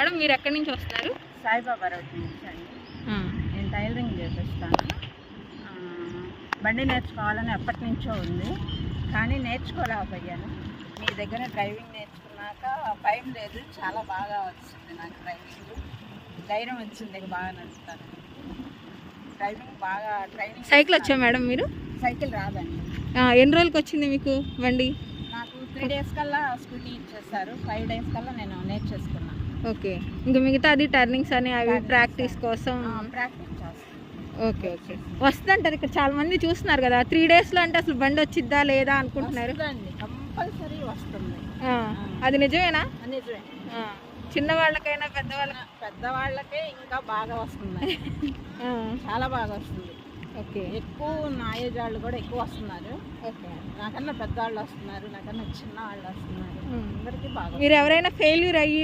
Madam మీరు ఎక్కడి నుంచి వస్తున్నారు? సాయిబాబా రోడ్ నుంచి అండి. నేను టైలరింగ్ చేపిస్తాను. బండి నేర్చుకోవాలని ఎప్పటి నుంచో ఉంది, కానీ నేర్చుకోలేకపోయాను. మీ దగ్గర డ్రైవింగ్ నేర్చుకున్నాక భయం లేదు, చాలా బాగా వచ్చింది నాకు డ్రైవింగ్. ధైర్యం వచ్చింది, బాగా నడుపుతాను. డ్రైవింగ్ బాగా ట్రైనింగ్. సైకిల్ వచ్చా మేడం మీరు? సైకిల్ రాదండి. ఎన్ని రోజులకి వచ్చింది మీకు బండి? నాకు 3 days కల్లా స్కూటీ ఇచ్చేస్తారు. 5 days కల్లా నేను నేర్చేసుకున్నాను. ఓకే, ఇంకా మిగతా అది టర్నింగ్స్ అని అవి ప్రాక్టీస్ కోసం ప్రాక్టీస్ చేస్తాను. ఓకే ఓకే, వస్తుందంటారు. ఇక్కడ చాలా మంది చూస్తున్నారు కదా, 3 daysలో అంటే అసలు బండి వచ్చిద్దా లేదా అనుకుంటున్నారు. కంపల్సరీ వస్తుంది. అది నిజమేనా? నిజమే. చిన్నవాళ్ళకైనా పెద్దవాళ్ళకే ఇంకా బాగా వస్తుంది. చాలా బాగా వస్తుంది. ఓకే, ఎక్కువ నా ఏజ్ వాళ్ళు కూడా ఎక్కువ వస్తున్నారు. ఓకే, నాకన్నా పెద్దవాళ్ళు వస్తున్నారు, నాకన్నా చిన్న వాళ్ళు వస్తున్నారు. అందరికీ బాగా. మీరు ఎవరైనా ఫెయిల్యూర్ అయ్యి